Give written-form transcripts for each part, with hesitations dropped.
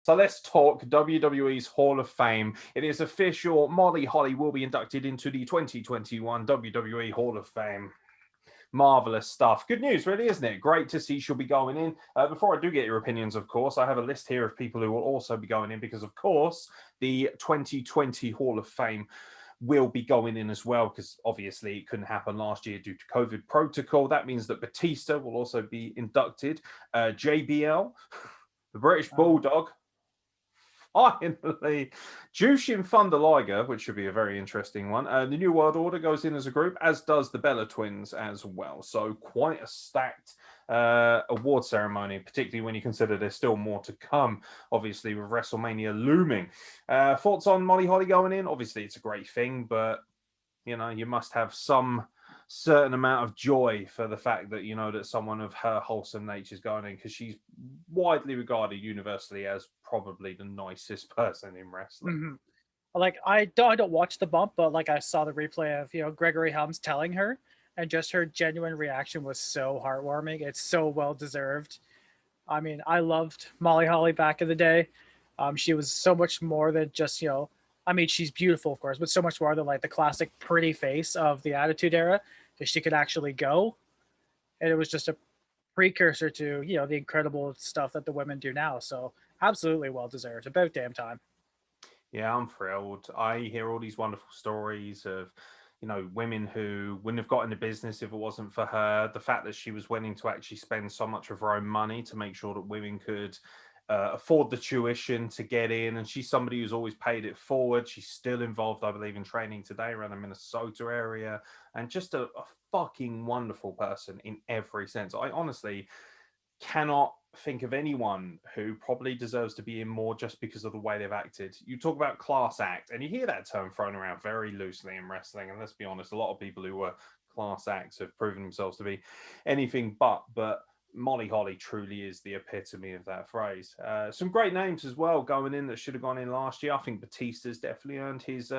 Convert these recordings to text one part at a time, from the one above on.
So let's talk WWE's Hall of Fame. It is official. Molly Holly will be inducted into the 2021 WWE Hall of Fame. Marvelous stuff. Good news, really, isn't it? Great to see she'll be going in. Before I do get your opinions, of course, I have a list here of people who will also be going in because, of course, the 2020 Hall of Fame will be going in as well, because obviously it couldn't happen last year due to COVID protocol. That means that Batista will also be inducted. JBL, the British Bulldog, finally, Jushin Thunder Liger, which should be a very interesting one. The New World Order goes in as a group, as does the Bella Twins as well. So quite a stacked award ceremony, particularly when you consider there's still more to come, obviously, with WrestleMania looming. Thoughts on Molly Holly going in? Obviously, it's a great thing, but, you know, you must have some certain amount of joy for the fact that, you know, that someone of her wholesome nature is going in, because she's widely regarded universally as probably the nicest person in wrestling. Mm-hmm. Like I don't watch the bump, but like I saw the replay of Gregory Helms telling her, and just her genuine reaction was so heartwarming. It's so well deserved. I mean, I loved Molly Holly back in the day. She was so much more than just I mean, she's beautiful, of course, but so much more than like the classic pretty face of the Attitude Era, because she could actually go, and it was just a precursor to the incredible stuff that the women do now. So absolutely well deserved. About damn time. Yeah, I'm thrilled. I hear all these wonderful stories of, you know, women who wouldn't have got in the business if it wasn't for her. The fact that she was willing to actually spend so much of her own money to make sure that women could afford the tuition to get in. And she's somebody who's always paid it forward. She's still involved, I believe, in training today around the Minnesota area. And just a fucking wonderful person in every sense. I honestly cannot think of anyone who probably deserves to be in more just because of the way they've acted. You talk about class act, and you hear that term thrown around very loosely in wrestling. And let's be honest, a lot of people who were class acts have proven themselves to be anything but. But Molly Holly truly is the epitome of that phrase. Some great names as well going in that should have gone in last year. I think Batista's definitely earned his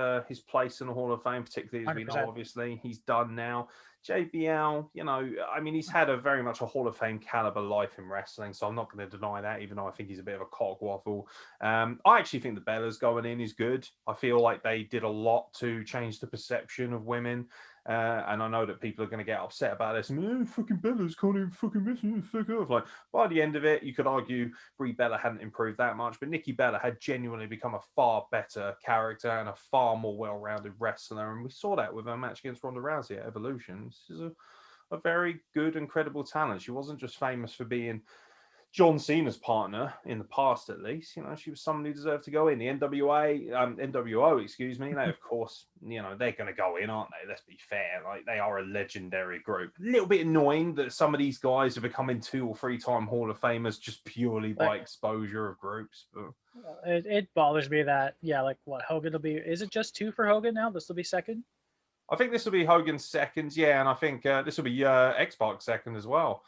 place in the Hall of Fame, particularly as we know, 100%. obviously, he's done now. JBL, you know, I mean, he's had a very much a Hall of Fame caliber life in wrestling, so I'm not going to deny that, even though I think he's a bit of a cock waffle. I actually think the Bellas going in is good. I feel like they did a lot to change the perception of women. And I know that people are going to get upset about this. Fucking Bella's can't even fucking miss it. Fuck off. Like, by the end of it, you could argue Brie Bella hadn't improved that much, but Nikki Bella had genuinely become a far better character and a far more well-rounded wrestler. And we saw that with her match against Ronda Rousey at Evolution. This is a very good and credible talent. She wasn't just famous for being John Cena's partner in the past, at least. You know, she was someone who deserved to go in. The NWO, excuse me. They, of course, you know, they're going to go in, aren't they? Let's be fair. Like, they are a legendary group. A little bit annoying that some of these guys are becoming 2 or 3 time Hall of Famers just purely by exposure of groups. But it bothers me that like what Hogan will be. Is it just 2 for Hogan now? This will be second. I think this will be Hogan's second, yeah, and I think this will be X-Pac second as well.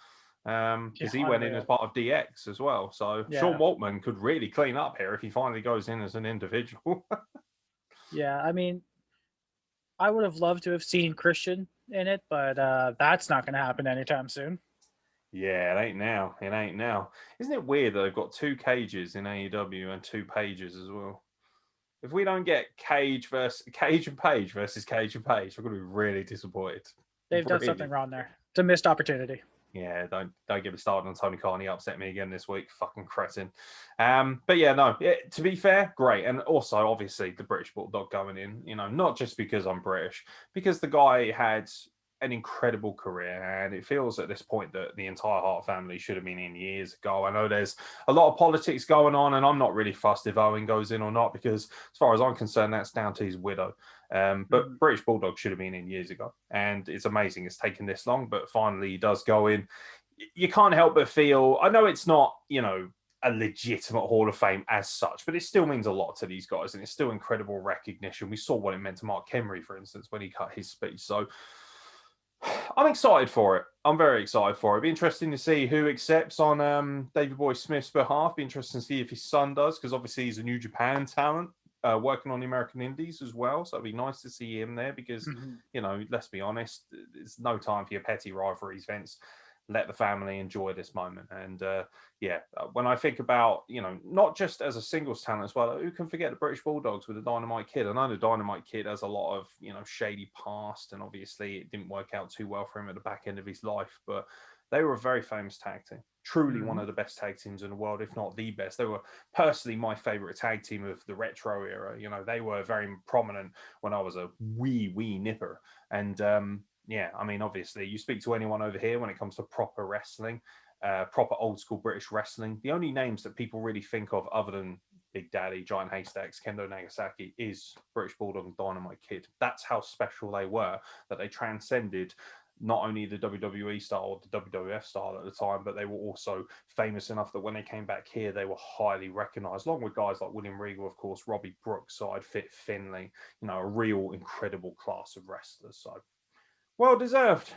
Because he went in as part of DX as well. So Sean Waltman could really clean up here if he finally goes in as an individual. Yeah, I mean, I would have loved to have seen Christian in it, but that's not going to happen anytime soon. Yeah, it ain't now. It ain't now. Isn't it weird that they've got 2 cages in AEW and 2 pages as well? If we don't get Cage and Page versus Cage and Page, we're going to be really disappointed. They've done something wrong there. It's a missed opportunity. Yeah, don't get me started on Tony Khan. He upset me again this week. Fucking cretin. But yeah, no. To be fair, great. And also, obviously, the British Bulldog going in. You know, not just because I'm British, because the guy had an incredible career, and it feels at this point that the entire Hart family should have been in years ago. I know there's a lot of politics going on, and I'm not really fussed if Owen goes in or not, because as far as I'm concerned, that's down to his widow. But British Bulldog should have been in years ago, and it's amazing it's taken this long, but finally he does go in. You can't help but feel, I know it's not, you know, a legitimate Hall of Fame as such, but it still means a lot to these guys, and it's still incredible recognition. We saw what it meant to Mark Henry, for instance, when he cut his speech. So I'm excited for it. I'm very excited for it. It'd be interesting to see who accepts on David Boy Smith's behalf. Be interesting to see if his son does, because obviously he's a New Japan talent. Working on the American Indies as well. So it'd be nice to see him there because, you know, let's be honest, it's no time for your petty rivalries, Vince. let the family enjoy this moment. And when I think about, not just as a singles talent as well, who can forget the British Bulldogs with the Dynamite Kid? I know the Dynamite Kid has a lot of, shady past, and obviously it didn't work out too well for him at the back end of his life, but they were a very famous tag team. Truly one of the best tag teams in the world, if not the best. They were personally my favorite tag team of the retro era. They were very prominent when I was a wee nipper. And I mean, obviously, you speak to anyone over here when it comes to proper wrestling, proper old school British wrestling. The only names that people really think of other than Big Daddy, Giant Haystacks, Kendo Nagasaki is British Bulldog and Dynamite Kid. That's how special they were, that they transcended not only the WWE style or the WWF style at the time, but they were also famous enough that when they came back here, they were highly recognized, along with guys like William Regal, of course, Robbie Brookside, Fit Finlay, a real incredible class of wrestlers. So well deserved.